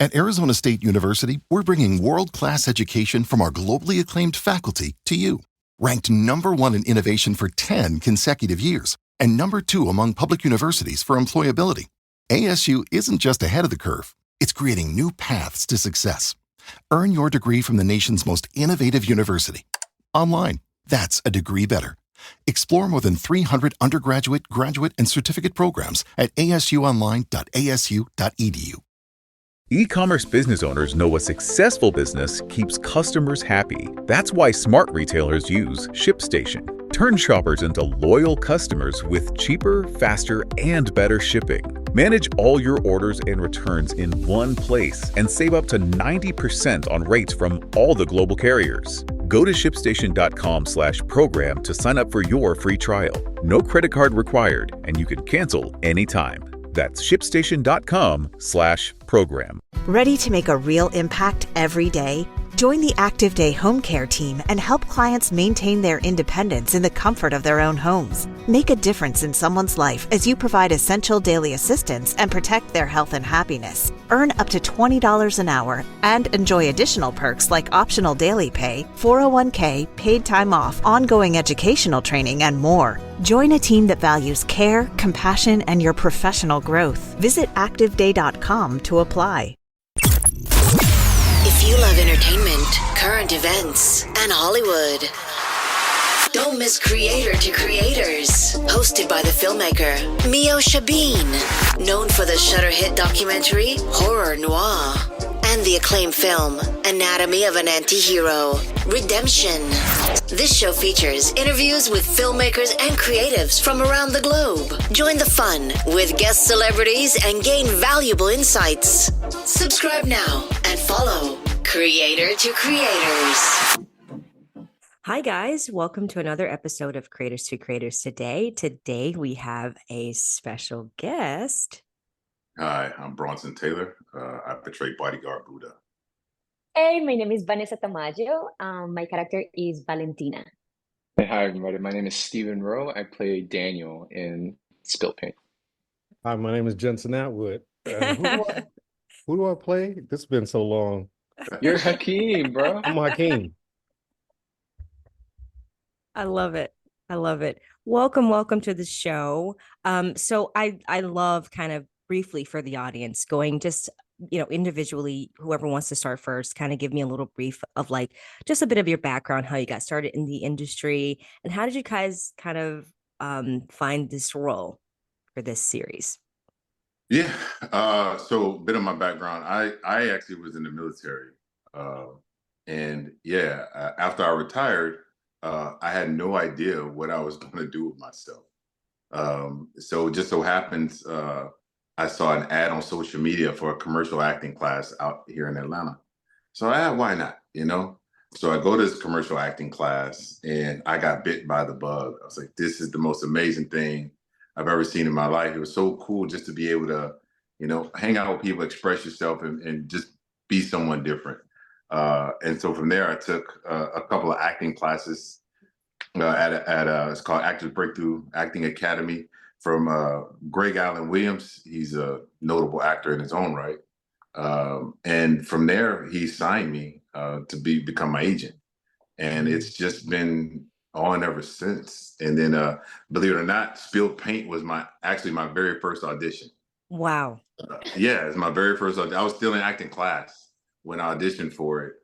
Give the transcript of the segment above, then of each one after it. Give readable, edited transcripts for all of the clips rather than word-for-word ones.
At Arizona State University, we're bringing world-class education from our globally acclaimed faculty to you. Ranked #1 in innovation for 10 consecutive years and #2 among public universities for employability, ASU isn't just ahead of the curve, it's creating new paths to success. Earn your degree from the nation's most innovative university. Online, that's a degree better. Explore more than 300 undergraduate, graduate, and certificate programs at asuonline.asu.edu. E-commerce business owners know a successful business keeps customers happy. That's why smart retailers use ShipStation. Turn shoppers into loyal customers with cheaper, faster, and better shipping. Manage all your orders and returns in one place and save up to 90% on rates from all the global carriers. Go to shipstation.com/program to sign up for your free trial. No credit card required, and you can cancel anytime. That's shipstation.com/program. Ready to make a real impact every day? Join the Active Day Home Care team and help clients maintain their independence in the comfort of their own homes. Make a difference in someone's life as you provide essential daily assistance and protect their health and happiness. Earn up to $20 an hour and enjoy additional perks like optional daily pay, 401k, paid time off, ongoing educational training, and more. Join a team that values care, compassion, and your professional growth. Visit activeday.com to apply. If you love entertainment, current events, and Hollywood, don't miss Creator to Creators, hosted by the filmmaker Meosha Bean, known for the Shudder hit documentary Horror Noir and the acclaimed film Anatomy of an Anti-Hero, Redemption. This show features interviews with filmmakers and creatives from around the globe. Join the fun with guest celebrities and gain valuable insights. Subscribe now and follow Creator to Creators. Hi guys, welcome to another episode of Creators to Creators today. Today we have a special guest. Hi, I'm Bronsonn Taylor. I portray bodyguard Booda. Hey, my name is Vanessa Tamayo. My character is Valentina. Hey, hi everybody. My name is Stephen Rowe. I play Daniel in Spill Paint. Hi, my name is Jensen Atwood. Who do I play? This has been so long. You're Hakeem, bro. I'm Hakeem. I love it. I love it. Welcome to the show. So I love kind of briefly for the audience going just, individually, whoever wants to start first, kind of give me a little brief of like just a bit of your background, how you got started in the industry, and how did you guys kind of find this role for this series? Yeah. So a bit of my background. I actually was in the military. After I retired, I had no idea what I was going to do with myself. So it just so happens, I saw an ad on social media for a commercial acting class out here in Atlanta. So why not, So I go to this commercial acting class and I got bit by the bug. I was like, this is the most amazing thing I've ever seen in my life. It was so cool just to be able to, hang out with people, express yourself and just be someone different. And so from there, I took a couple of acting classes it's called Actors Breakthrough Acting Academy from Greg Allen Williams. He's a notable actor in his own right. And from there, he signed me to become my agent. And it's just been on ever since. And then, believe it or not, Spilled Paint was my very first audition. Wow. It's my very first audition. I was still in acting class when I auditioned for it.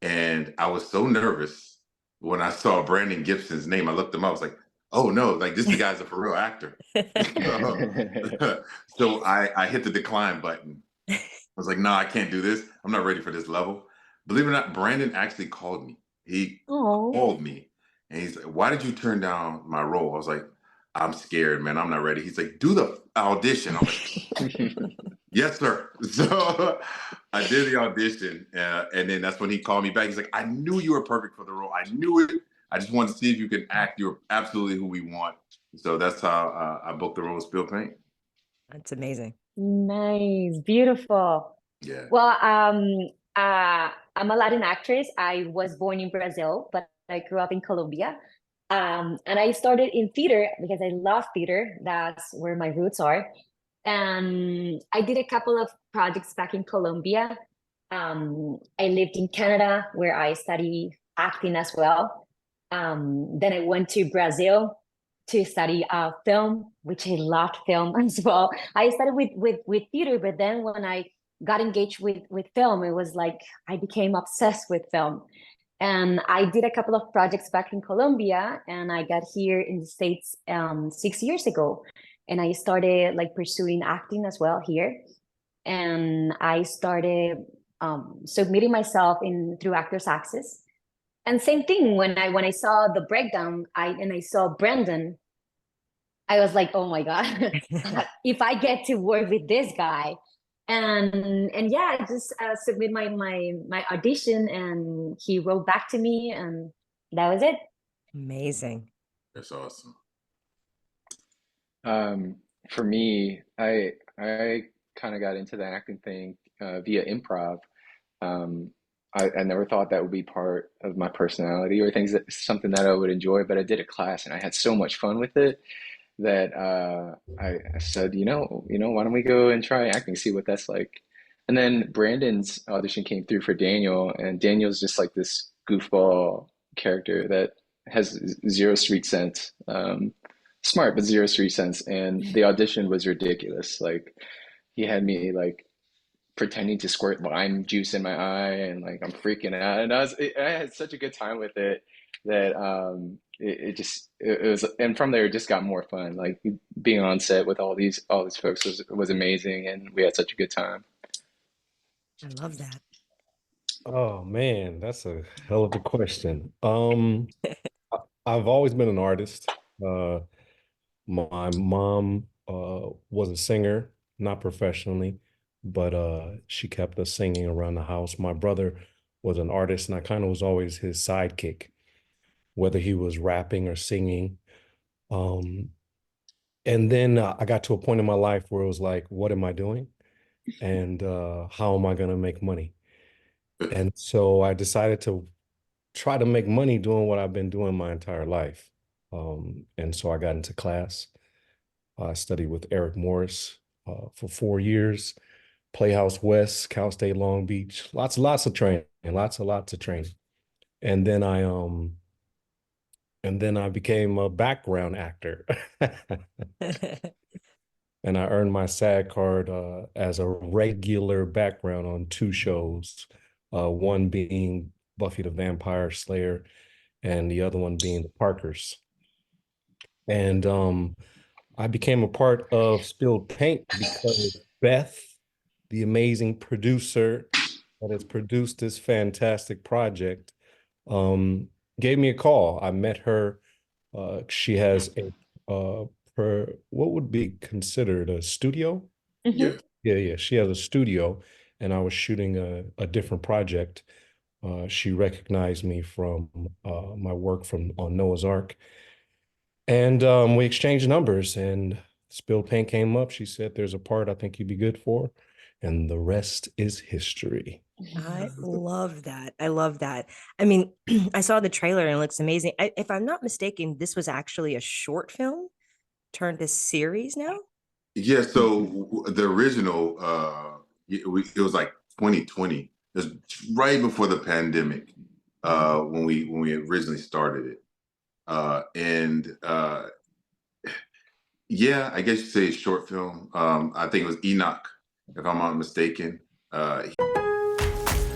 And I was so nervous when I saw Brandon Gibson's name. I looked him up. I was like, oh no, like this guy's a for real actor. So I hit the decline button. I was like, no, I can't do this. I'm not ready for this level. Believe it or not, Brandon actually called me. He called me and he's like, why did you turn down my role? I was like, I'm scared, man. I'm not ready. He's like, do the audition. I'm like, yes, sir. So I did the audition. And then that's when he called me back. He's like, I knew you were perfect for the role. I knew it. I just wanted to see if you could act. You're absolutely who we want. So that's how I booked the role of Spill Paint. That's amazing. Nice. Beautiful. Yeah. Well, I'm a Latin actress. I was born in Brazil, but I grew up in Colombia. And I started in theater because I love theater. That's where my roots are. And I did a couple of projects back in Colombia. I lived in Canada, where I studied acting as well. Then I went to Brazil to study film, which I loved film as well. I started with theater, but then when I got engaged with film, it was like I became obsessed with film. And I did a couple of projects back in Colombia, and I got here in the States 6 years ago. And I started like pursuing acting as well here. And I started submitting myself through Actors Access. And same thing, when I saw the breakdown, I saw Brandon, I was like, oh my God, if I get to work with this guy. And yeah, I just submit my audition, and he wrote back to me, and that was it. Amazing. That's awesome. For me, I kind of got into the acting thing via improv. I never thought that would be part of my personality or something that I would enjoy, but I did a class and I had so much fun with it that I said, why don't we go and try acting, see what that's like. And then Brandon's audition came through for Daniel, and Daniel's just like this goofball character that has zero street sense. Smart, but zero street sense. And the audition was ridiculous. Like, he had me like pretending to squirt lime juice in my eye, and like I'm freaking out. And I had such a good time with it that it was, and from there it just got more fun. Like, being on set with all these folks was amazing, and we had such a good time. I love that. Oh man, that's a hell of a question. I've always been an artist. My mom was a singer, not professionally, but she kept us singing around the house. My brother was an artist, and I kind of was always his sidekick, whether he was rapping or singing. And then I got to a point in my life where it was like, what am I doing? And how am I going to make money? And so I decided to try to make money doing what I've been doing my entire life. And so I got into class. I studied with Eric Morris for 4 years, Playhouse West, Cal State Long Beach, lots of training, lots of training. And then I became a background actor. And I earned my SAG card as a regular background on 2 shows, one being Buffy the Vampire Slayer and the other one being The Parkers. And I became a part of Spilled Paint because Beth, the amazing producer that has produced this fantastic project, gave me a call. I met her. She has what would be considered a studio. Mm-hmm. Yeah. She has a studio, and I was shooting a different project. She recognized me from my work on Noah's Ark. And we exchanged numbers, and Spilled Paint came up. She said, there's a part I think you'd be good for. And the rest is history. I love that. I love that. I mean, I saw the trailer and it looks amazing. If I'm not mistaken, this was actually a short film turned a series now? Yeah, so the original, it was like 2020. It was right before the pandemic when we originally started it. Yeah, I guess you say short film. I think it was Enoch, if I'm not mistaken.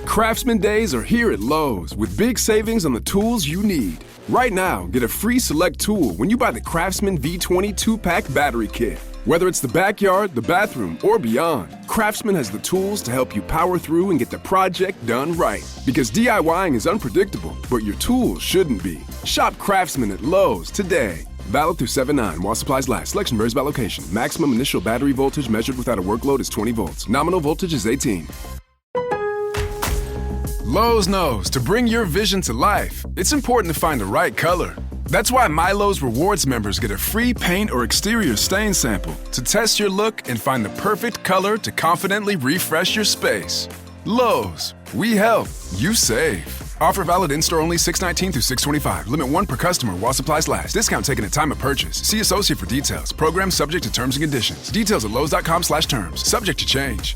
Craftsman Days are here at Lowe's with big savings on the tools you need. Right now, get a free select tool when you buy the Craftsman V20 2-pack battery kit. Whether it's the backyard, the bathroom, or beyond, Craftsman has the tools to help you power through and get the project done right. Because DIYing is unpredictable, but your tools shouldn't be. Shop Craftsman at Lowe's today. Valid through 7/9 while supplies last. Selection varies by location. Maximum initial battery voltage measured without a workload is 20 volts. Nominal voltage is 18. Lowe's knows to bring your vision to life, it's important to find the right color. That's why MyLowe's Rewards members get a free paint or exterior stain sample to test your look and find the perfect color to confidently refresh your space. Lowe's, we help, you save. Offer valid in-store only 6/19 through 6/25. Limit 1 per customer while supplies last. Discount taken at time of purchase. See associate for details. Program subject to terms and conditions. Details at lowes.com/terms. Subject to change.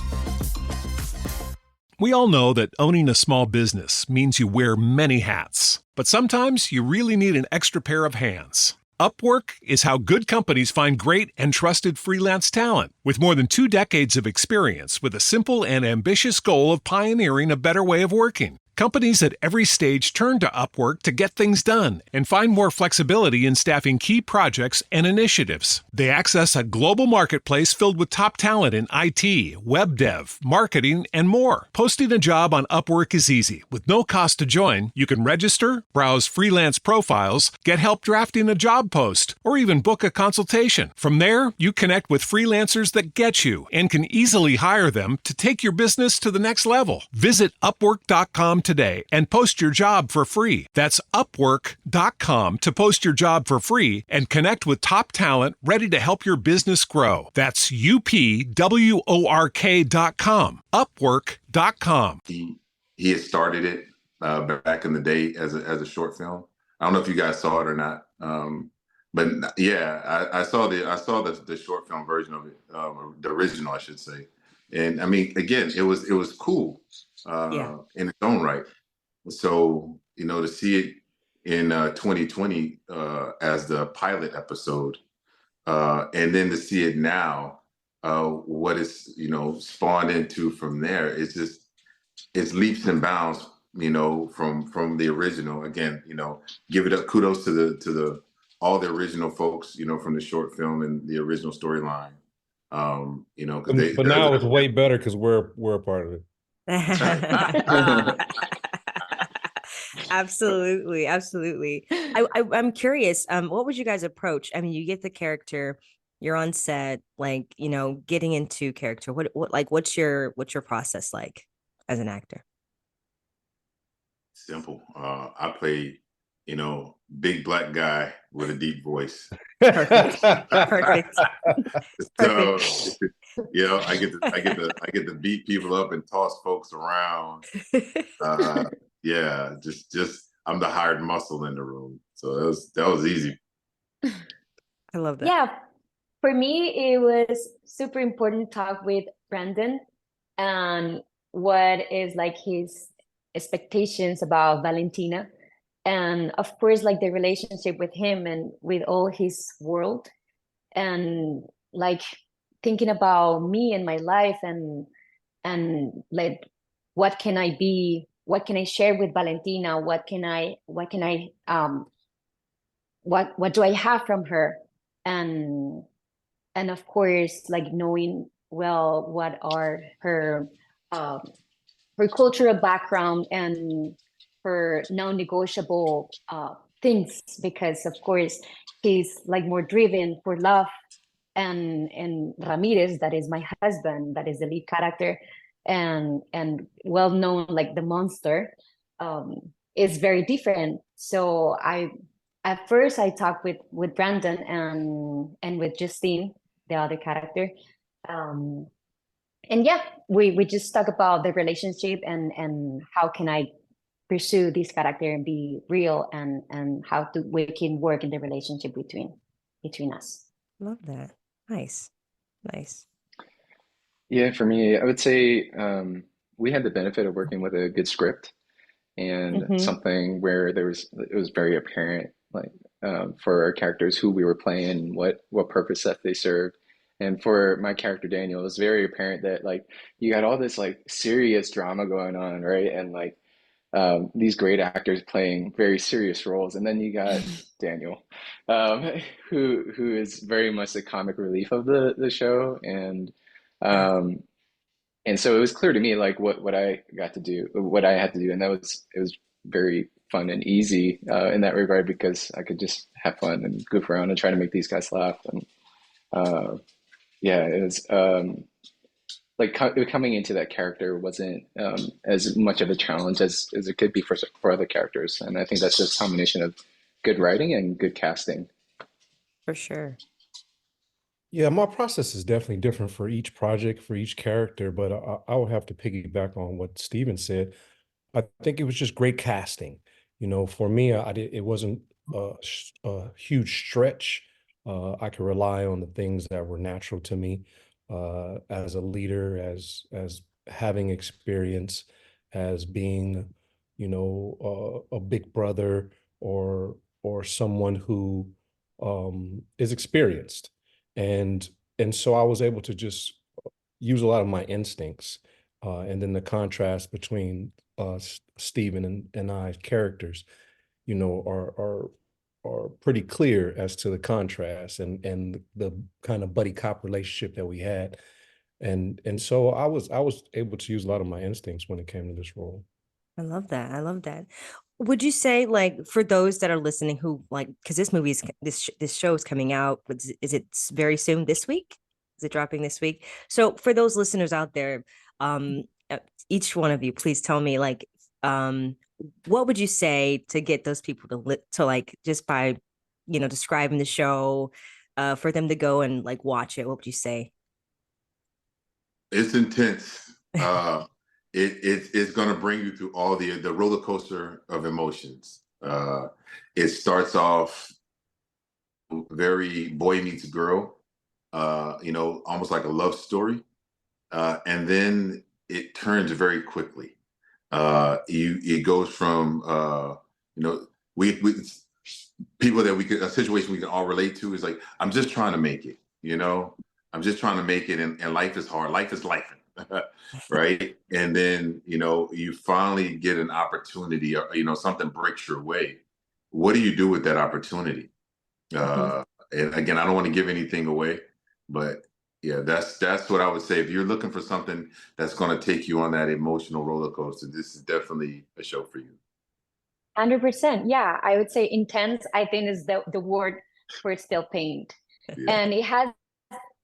We all know that owning a small business means you wear many hats, but sometimes you really need an extra pair of hands. Upwork is how good companies find great and trusted freelance talent. With more than 2 decades of experience with a simple and ambitious goal of pioneering a better way of working, companies at every stage turn to Upwork to get things done and find more flexibility in staffing key projects and initiatives. They access a global marketplace filled with top talent in IT, web dev, marketing, and more. Posting a job on Upwork is easy. With no cost to join, you can register, browse freelance profiles, get help drafting a job post, or even book a consultation. From there, you connect with freelancers that get you and can easily hire them to take your business to the next level. Visit Upwork.com today and post your job for free. That's Upwork.com to post your job for free and connect with top talent ready to help your business grow. That's UPWORK.com. Upwork.com. He had started it back in the day as a short film. I don't know if you guys saw it or not, but yeah, I saw the short film version of it, the original, I should say. And I mean, again, it was cool in its own right. So, to see it in 2020 as the pilot episode, and then to see it now, what it's spawned into from there, it's leaps and bounds, from the original. Again, give it up, kudos to the all the original folks, from the short film and the original storyline. But now it's way better because we're a part of it. Absolutely. I'm curious. What would you guys approach? I mean, you get the character, you're on set, getting into character. What's your process like as an actor? Simple. I play, big black guy with a deep voice. Perfect. So, I get to beat people up and toss folks around. Just I'm the hired muscle in the room. So that was easy. I love that. Yeah, for me, it was super important to talk with Brandon and what is his expectations about Valentina. And of course, the relationship with him and with all his world, and thinking about me and my life and what can I be, what can I share with Valentina, what do I have from her, and of course knowing well what are her cultural background and her non-negotiable things, because of course she's more driven for love, and Ramirez, that is my husband, that is the lead character, and well known the monster, is very different. So at first I talked with Brandon and with Justine, the other character, and we just talk about the relationship and how can I pursue this character and be real, and how we can work in the relationship between us. Love that. Nice. Yeah, for me, I would say we had the benefit of working with a good script and something where it was very apparent, for our characters who we were playing, what purpose that they served. And for my character Daniel, it was very apparent that you got all this serious drama going on, right? And these great actors playing very serious roles, and then you got Daniel, who is very much the comic relief of the show, and so it was clear to me what I got to do, what I had to do, and it was very fun and easy in that regard, because I could just have fun and goof around and try to make these guys laugh, and it was coming into that character wasn't as much of a challenge as it could be for other characters. And I think that's just a combination of good writing and good casting. For sure. Yeah, my process is definitely different for each project, for each character, but I would have to piggyback on what Steven said. I think it was just great casting. For me, it wasn't a huge stretch. I could rely on the things that were natural to me as a leader, as having experience, as being, a big brother or someone who is experienced, and so I was able to just use a lot of my instincts, and then the contrast between Stephen and I's characters, are pretty clear as to the contrast and the kind of buddy cop relationship that we had, and so I was able to use a lot of my instincts when it came to this role. I love that. I love that. Would you say, like, for those that are listening who like, because this show is coming out, is it very soon this week? Is it dropping this week? So for those listeners out there, um, each one of you, please tell me, like, what would you say to get those people to like, just by, describing the show, for them to go and like watch it? What would you say? It's intense. It's going to bring you through all the roller coaster of emotions. It starts off very boy meets girl, almost like a love story, and then it turns very quickly. It goes from we people that a situation we can all relate to is like, I'm just trying to make it. I'm just trying to make it, and life is hard. Life is life. Right. And then, you finally get an opportunity, or, something breaks your way. What do you do with that opportunity? And again, I don't want to give anything away, but yeah, that's what I would say. If you're looking for something that's going to take you on that emotional roller coaster, this is definitely a show for you. 100%. Yeah, I would say intense, I think, is the word for still paint. Yeah. And it has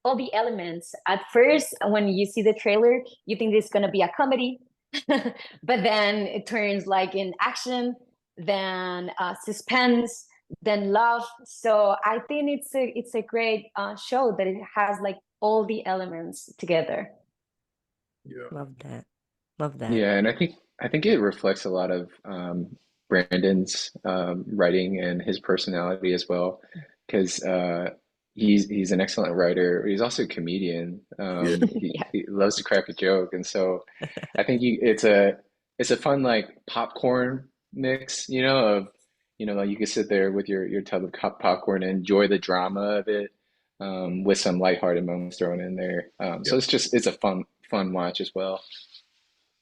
all the elements. At first, when you see the trailer, you think it's going to be a comedy, but then it turns like in action, then suspense, then love. So I think it's a great show that it has like all the elements together. Yeah, love that. Yeah, and I think it reflects a lot of Brandon's writing and his personality as well, because he's an excellent writer. He's also a comedian. He loves to crack a joke, and so I think it's a fun like popcorn mix, of like you can sit there with your tub of popcorn and enjoy the drama of it, with some lighthearted moments thrown in there. So it's a fun watch as well.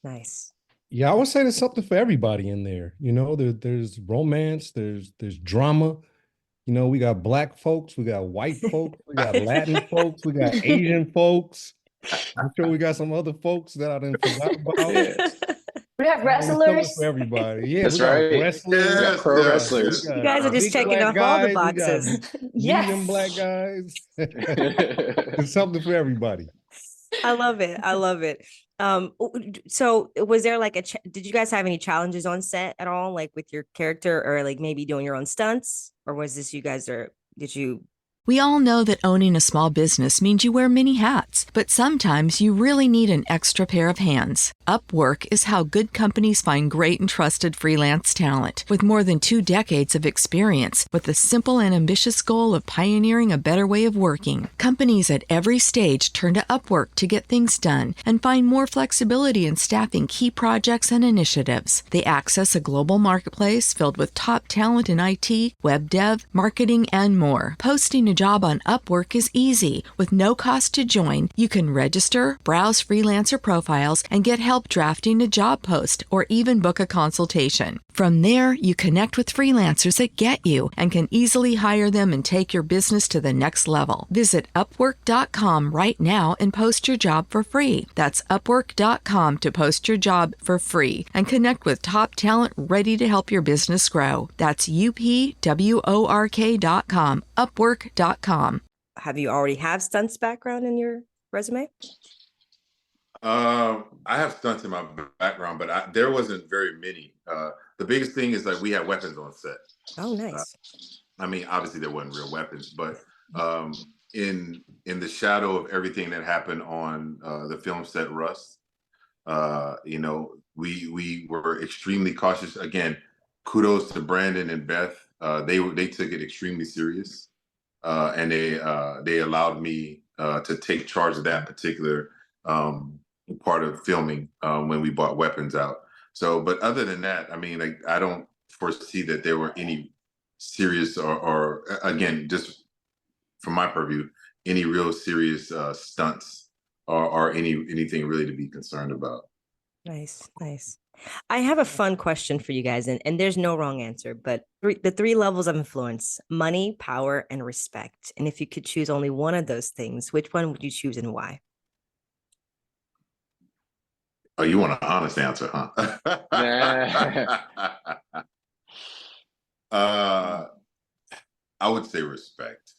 Nice. Yeah, I would say there's something for everybody in there. There's romance, there's drama. We got Black folks, we got white folks, we got Latin folks, we got Asian folks. I'm sure we got some other folks that I didn't forgot about. Yeah. We have wrestlers for everybody. Yeah, that's we got right. wrestlers, we got pro wrestlers. You guys are just checking off all the boxes. Medium black guys. There's something for everybody. I love it. So was there like did you guys have any challenges on set at all, like with your character, or like maybe doing your own stunts, or was this did you? We all know that owning a small business means you wear many hats, but sometimes you really need an extra pair of hands. Upwork is how good companies find great and trusted freelance talent. With more than 2 decades of experience, with the simple and ambitious goal of pioneering a better way of working, companies at every stage turn to Upwork to get things done and find more flexibility in staffing key projects and initiatives. They access a global marketplace filled with top talent in IT, web dev, marketing, and more. Posting a job on Upwork is easy. With no cost to join, you can register, browse freelancer profiles, and get help drafting a job post or even book a consultation. From there, you connect with freelancers that get you and can easily hire them and take your business to the next level. Visit Upwork.com right now and post your job for free. That's Upwork.com to post your job for free and connect with top talent ready to help your business grow. That's UPWORK.com, Upwork.com. Have you already have stunts background in your resume? I have stunts in my background, but there wasn't very many. The biggest thing is like we had weapons on set. Oh, nice. I mean, obviously there wasn't real weapons, but in the shadow of everything that happened on the film set Rust, we were extremely cautious. Again, kudos to Brandon and Beth. They took it extremely serious, and they allowed me to take charge of that particular part of filming when we bought weapons out. So, but other than that, I mean, like, I don't foresee that there were any serious or again, just from my purview, any real serious stunts or anything really to be concerned about. Nice, nice. I have a fun question for you guys, and there's no wrong answer, but the three levels of influence: money, power, and respect. And if you could choose only one of those things, which one would you choose and why? Oh, you want an honest answer, huh? I would say respect.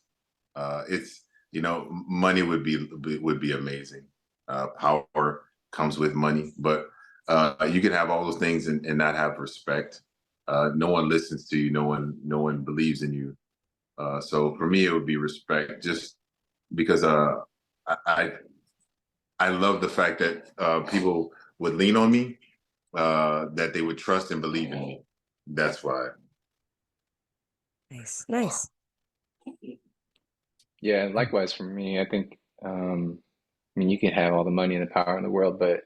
It's, money would be amazing. Power comes with money, but you can have all those things and not have respect. No one listens to you. No one believes in you. So for me, it would be respect, just because I love the fact that people would lean on me, that they would trust and believe in me. That's why. Nice, nice. Yeah, likewise for me. I think, I mean, you can have all the money and the power in the world, but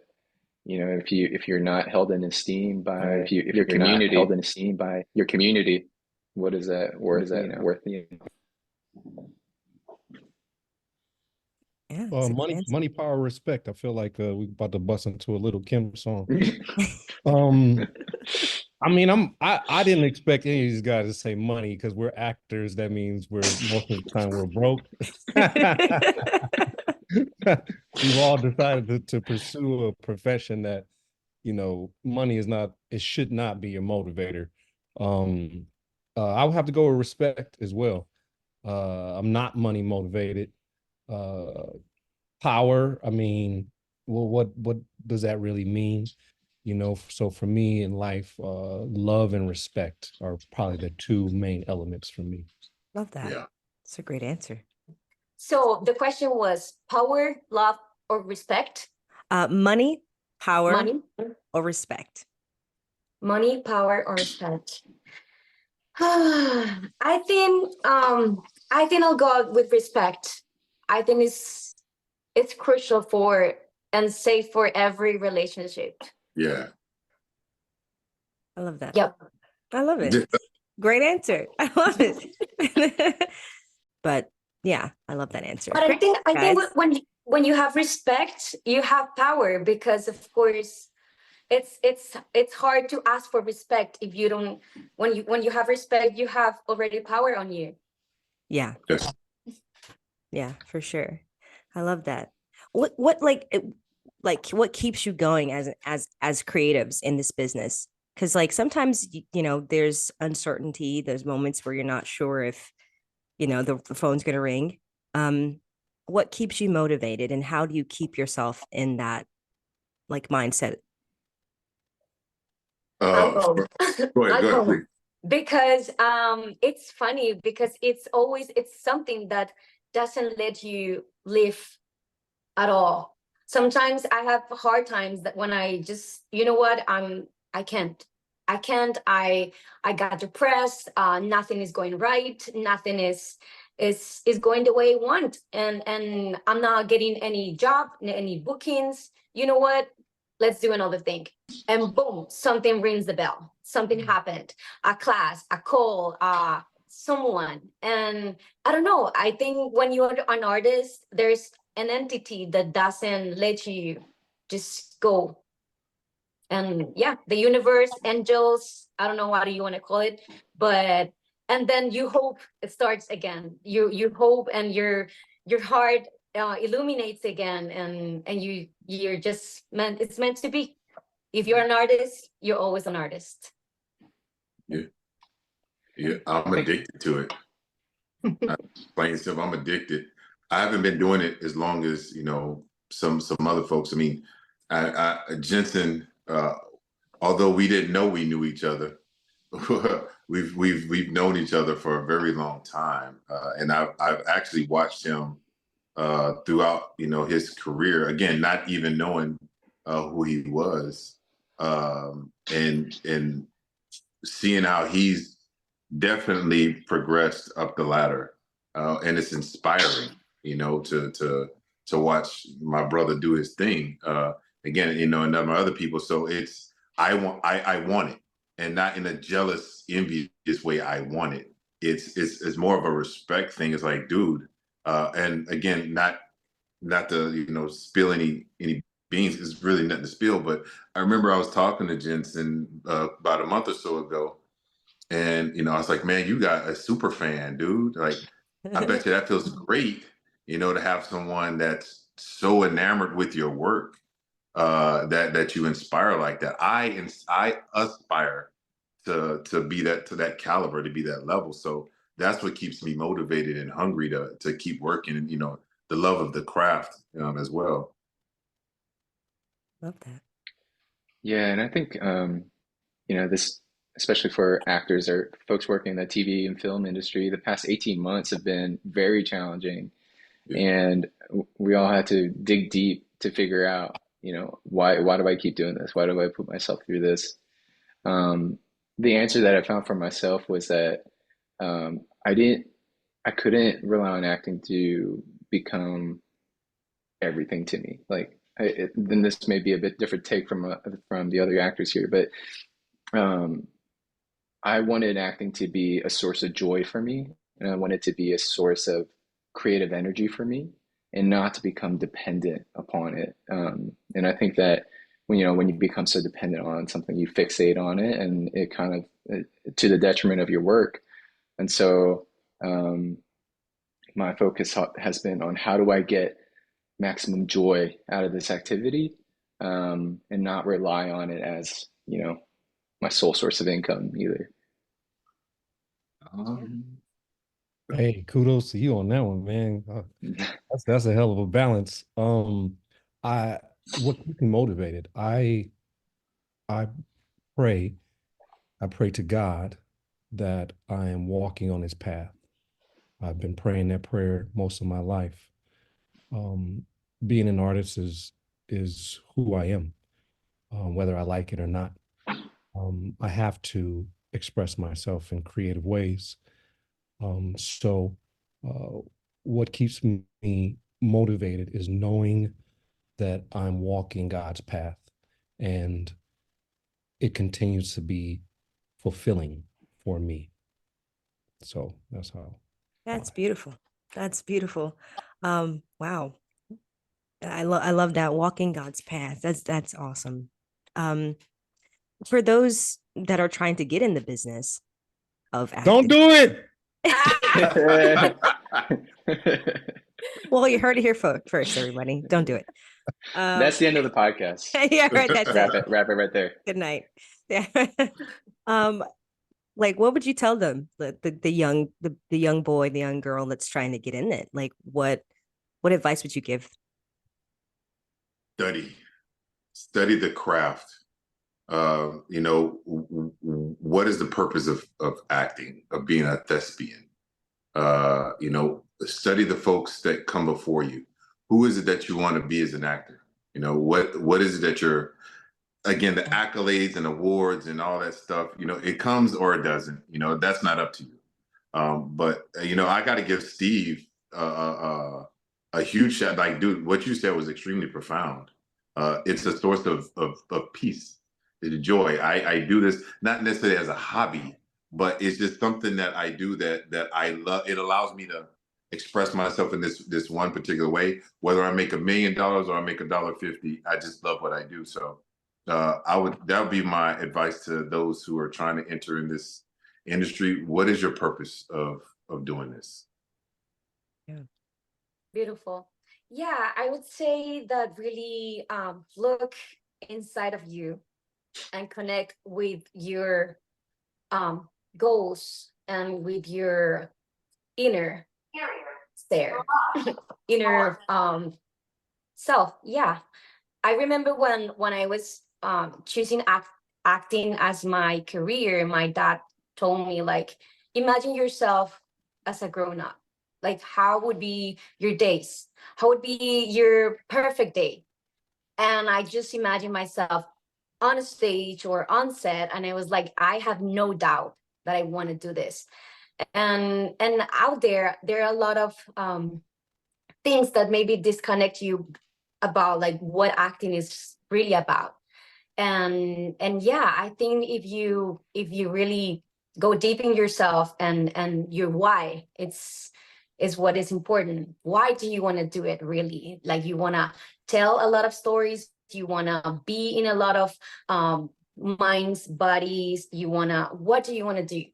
if you're not held in esteem by your community, held in esteem by your community, what is that worth? Worth? Yeah. Money, power, respect. I feel like we about to bust into a Little Kim song. I mean, I didn't expect any of these guys to say money, because we're actors. That means most of the time we're broke. We've all decided to pursue a profession that, money should not be a motivator. I would have to go with respect as well. I'm not money motivated. Power, I mean, well, what does that really mean? So for me in life, love and respect are probably the two main elements for me. Love that. Yeah. It's a great answer. So the question was power, love, or respect? Money, power, Money, or respect? money, power, or respect? I think I'll go with respect. I think it's crucial for and safe for every relationship. Yeah. I love that. Yep. I love it. Great answer. I love it. But yeah, I love that answer. But I think when you have respect, you have power, because of course it's hard to ask for respect if you don't. When you have respect, you have already power on you. Yeah. Yes. Yeah, for sure. I love that. What what keeps you going as creatives in this business? Because like sometimes there's uncertainty. There's moments where you're not sure if the phone's gonna ring. What keeps you motivated, and how do you keep yourself in that mindset? Alcohol. Go ahead, please. Because it's funny, because it's something that doesn't let you live at all. Sometimes I have hard times that when I just, I can't. I got depressed. Nothing is going right. Nothing is going the way I want, and I'm not getting any job, any bookings. You know what? Let's do another thing. And boom, something rings the bell. Something happened. A class, a call, someone. And I don't know. I think when you're an artist, there's an entity that doesn't let you just go. And yeah, the universe, angels, I don't know what you want to call it, but and then you hope it starts again. You hope, and your heart illuminates again, and you're just meant. It's meant to be. If you're an artist, you're always an artist. Yeah, I'm addicted to it. Plain simple, I'm addicted. I haven't been doing it as long as some other folks. I mean, Jensen, although we didn't know we knew each other, we've known each other for a very long time, and I've actually watched him throughout his career. Again, not even knowing who he was, and seeing how he's definitely progressed up the ladder, and it's inspiring, to watch my brother do his thing. Again, and number of other people. So I want it, and not in a jealous, envious way. I want it. It's more of a respect thing. It's like, dude, and again, not to spill any beans. It's really nothing to spill. But I remember I was talking to Jensen about a month or so ago, and I was like, man, you got a super fan, dude. Like, I bet you that feels great, to have someone that's so enamored with your work, that you inspire like that. I aspire to be to that caliber, to be that level. So that's what keeps me motivated and hungry to keep working, and the love of the craft, as well. Love that. Yeah, and I think this, especially for actors or folks working in the TV and film industry, the past 18 months have been very challenging. Yeah. And we all had to dig deep to figure out, why do I keep doing this? Why do I put myself through this? The answer that I found for myself was that I couldn't rely on acting to become everything to me. Like, then this may be a bit different take from the other actors here, but I wanted acting to be a source of joy for me, and I wanted to be a source of creative energy for me, and not to become dependent upon it. And I think that when you become so dependent on something, you fixate on it, and it kind of to the detriment of your work. And so my focus has been on how do I get maximum joy out of this activity, and not rely on it as my sole source of income either. Hey, kudos to you on that one, man. That's a hell of a balance. What keeps me motivated? I pray, I pray to God that I am walking on His path. I've been praying that prayer most of my life. Being an artist is who I am, whether I like it or not. I have to express myself in creative ways. So what keeps me motivated is knowing that I'm walking God's path, and it continues to be fulfilling for me. So that's how. That's beautiful. That's beautiful. Wow. I love that, walking God's path. That's awesome. For those that are trying to get in the business of acting. Don't do it. Well, you heard it here first, everybody. Don't do it. That's the end of the podcast. Yeah, right. That's it. Wrap it right there. Good night. Yeah. Like, what would you tell them, the young boy, the young girl that's trying to get in it? Like, what advice would you give? Study the craft. What is the purpose of acting, of being a thespian? Study the folks that come before you. Who is it that you want to be as an actor? What is it that you're, again, the accolades and awards and all that stuff, it comes or it doesn't, that's not up to you. But I got to give Steve a huge shout. Like, dude, what you said was extremely profound. It's a source of peace, the joy. I do this not necessarily as a hobby, but it's just something that I do that I love. It allows me to express myself in this one particular way. Whether I make $1 million or I make $1.50, I just love what I do. So that would be my advice to those who are trying to enter in this industry. What is your purpose of doing this? Yeah. Beautiful. Yeah, I would say that really look inside of you and connect with your goals and with your inner inner self. Yeah, I remember when I was choosing acting as my career, my dad told me, like, imagine yourself as a grown-up. Like, how would be your days? How would be your perfect day? And I just imagine myself on stage or on set, and I was like, I have no doubt that I want to do this. And out there are a lot of things that maybe disconnect you about like what acting is really about. And yeah, I think if you really go deep in yourself and your why, is what is important. Why do you want to do it really? Like, you want to tell a lot of stories, you want to be in a lot of minds, bodies, what do you want to do?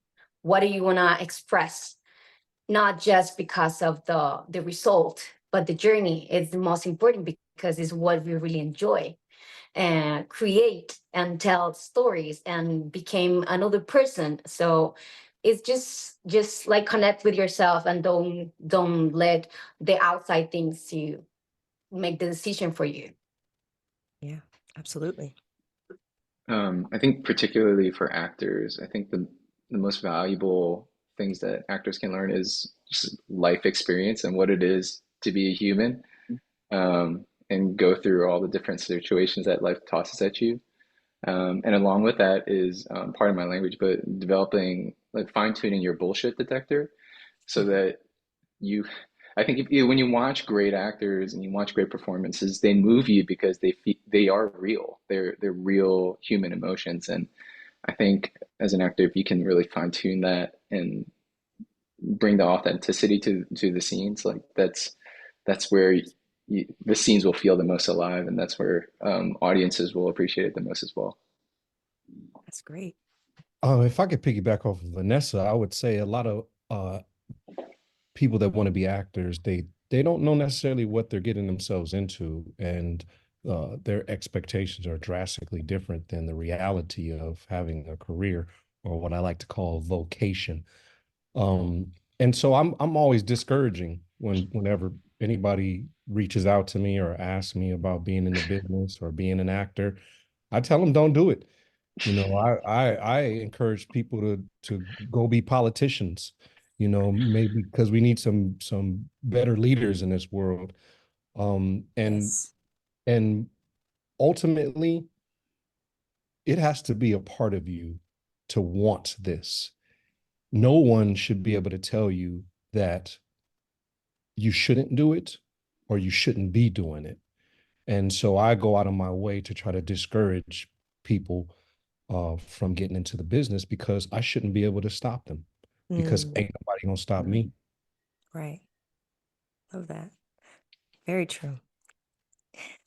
What do you want to express? Not just because of the result, but the journey is the most important, because it's what we really enjoy, and create and tell stories and became another person. So it's just like connect with yourself, and don't let the outside things to make the decision for you. Yeah, absolutely. I think particularly for actors, I think the most valuable things that actors can learn is just life experience and what it is to be a human, and go through all the different situations that life tosses at you. And along with that is part of my language, but developing, like, fine-tuning your bullshit detector, so that I think when you watch great actors and you watch great performances, they move you because they are real. They're real human emotions. And I think as an actor, if you can really fine-tune that and bring the authenticity to the scenes, like that's where the scenes will feel the most alive, and that's where audiences will appreciate it the most as well. That's great. If I could piggyback off of Vanessa, I would say a lot of people that want to be actors, they don't know necessarily what they're getting themselves into, and their expectations are drastically different than the reality of having a career, or what I like to call vocation. And so I'm always discouraging whenever anybody reaches out to me or asks me about being in the business or being an actor. I tell them, don't do it. You know, I encourage people to go be politicians, you know, maybe because we need some better leaders in this world. Yes. And ultimately, it has to be a part of you to want this. No one should be able to tell you that you shouldn't do it or you shouldn't be doing it. And so I go out of my way to try to discourage people from getting into the business, because I shouldn't be able to stop them, because ain't nobody gonna stop me. Right. Love that. Very true.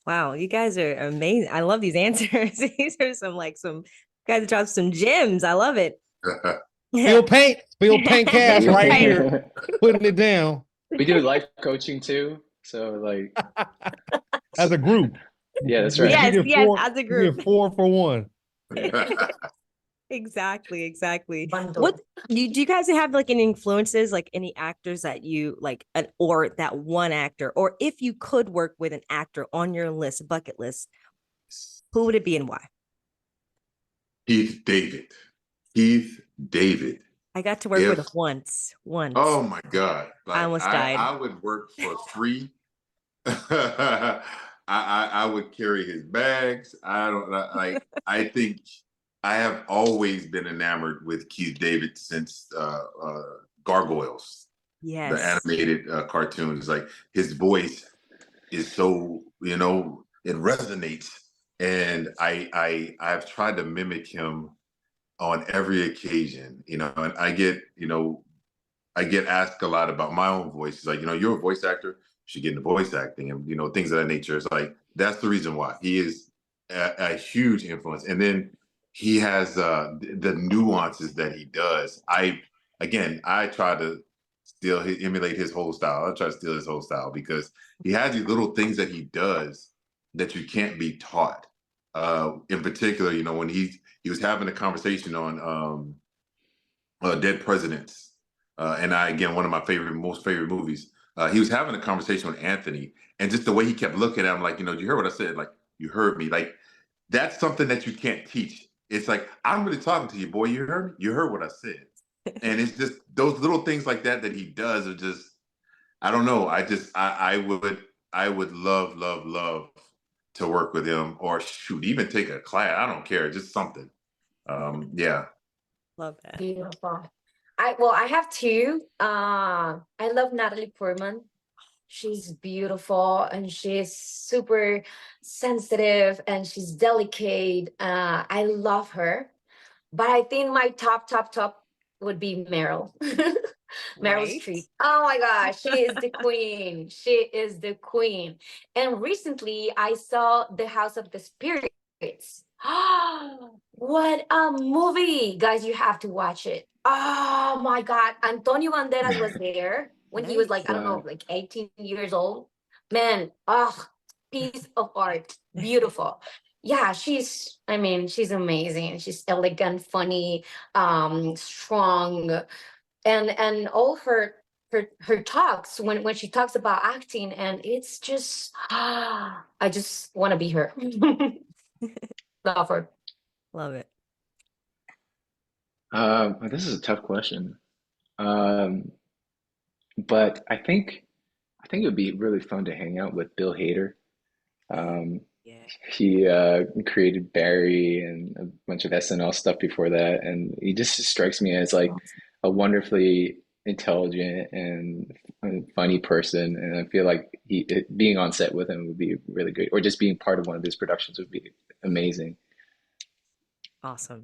Wow, you guys are amazing. I love these answers. These are some guys dropped some gems. I love it. Spill paint cast right here, putting it down. We do life coaching too, so like as a group. Yeah, that's right. Yes, as a group. 4 for 1. Exactly. What do you guys have, like, any influences, like any actors that you like, or that one actor, or if you could work with an actor on your list, bucket list, who would it be and why? Keith David. I got to work with him once. Oh my God. I almost died. I would work for free. I would carry his bags. I think I have always been enamored with Keith David since Gargoyles. Yes. The animated cartoons. Like, his voice is so, it resonates. And I've tried to mimic him on every occasion, and I get asked a lot about my own voice. It's like, you're a voice actor, you should get into voice acting, and things of that nature. It's like, that's the reason why he is a huge influence. And then he has the nuances that he does. I try to emulate his whole style. I try to steal his whole style, because he has these little things that he does that you can't be taught. In particular, when he was having a conversation on Dead Presidents, and one of my most favorite movies. He was having a conversation with Anthony, and just the way he kept looking at him, like, you heard what I said? Like, you heard me. Like, that's something that you can't teach. It's like, I'm really talking to you, boy. You heard me? You heard what I said. And it's just those little things like that he does are just, I don't know. I would love to work with him, or shoot, even take a class. I don't care, just something. Yeah. Love that. Beautiful. I have two. I love Natalie Portman. She's beautiful and she's super sensitive and she's delicate. I love her. But I think my top would be Meryl. Meryl Right? Streep. Oh my gosh, she is the queen. She is the queen. And recently I saw The House of the Spirits. What a movie. Guys, you have to watch it. Oh my God. Antonio Banderas was there when he was like, I don't know, like 18 years old. Man, piece of art. Beautiful. Yeah, she's amazing. She's elegant, funny, strong, and all her talks when she talks about acting, and it's just I just want to be her. Love her. Love it. This is a tough question. But I think it would be really fun to hang out with Bill Hader. He created Barry and a bunch of SNL stuff before that, and he just strikes me as like a wonderfully intelligent and funny person. And I feel like being on set with him would be really great, or just being part of one of his productions would be amazing. Awesome.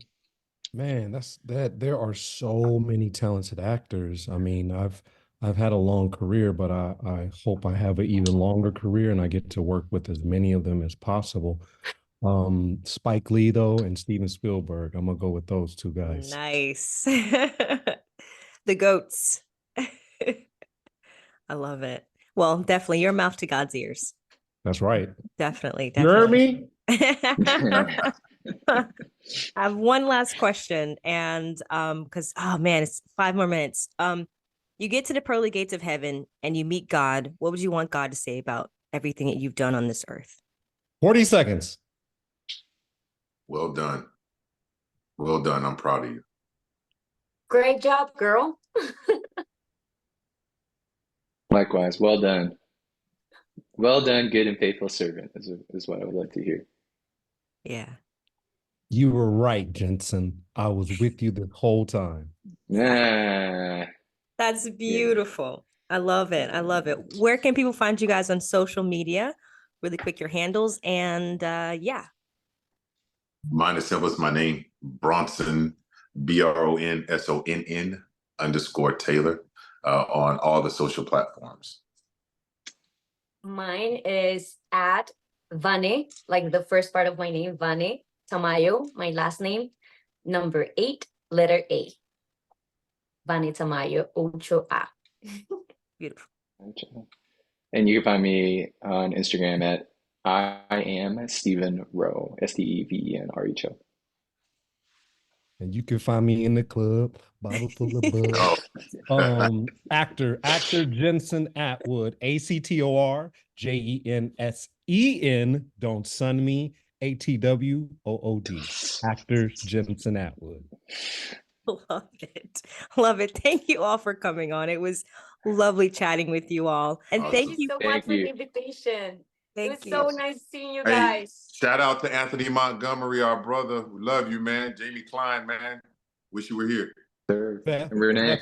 Man, there are so many talented actors. I mean, I've had a long career, but I hope I have an even longer career and I get to work with as many of them as possible. Spike Lee though, and Steven Spielberg. I'm gonna go with those two guys. Nice. The goats. I love it. Well, definitely your mouth to God's ears. That's right. Definitely. You heard me? I have one last question, and because it's 5 more minutes. You get to the pearly gates of heaven and you meet God. What would you want God to say about everything that you've done on this earth? 40 seconds. Well done. Well done. I'm proud of you. Great job, girl. Likewise, well done. Well done, good and faithful servant is what I would like to hear. Yeah. You were right, Jensen. I was with you the whole time. Nah. That's beautiful. Yeah. I love it. I love it. Where can people find you guys on social media? Really quick, your handles, and yeah. Mine is simple as my name, Bronsonn, BRONSONN _Taylor on all the social platforms. Mine is at Vane, like the first part of my name, Vane Tamayo, my last name, number 8, letter A. Vane Tamayo, 8A. Beautiful. And you can find me on Instagram at I am Stephen Rowe, STEVENRECHO. And you can find me in the club, bottle full of bug. Actor Jensen Atwood, ACTORJENSEN, don't sun me, ATWOOD. Actor Jensen Atwood. Love it. Love it. Thank you all for coming on. It was lovely chatting with you all. And thank you so much for the invitation. It was so nice seeing you guys. Shout out to Anthony Montgomery, our brother. We love you, man. Jamie Klein, man. Wish you were here. Sir. And Renee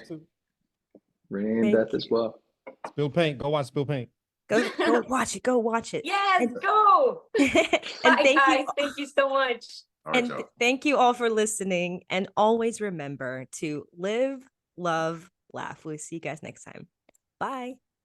and Beth as well. Spill Paint. Go watch Spill Paint. Go watch it. Go watch it. Yes, go. Bye, guys. Thank you so much. And thank you all for listening. And always remember to live, love, laugh. We'll see you guys next time. Bye.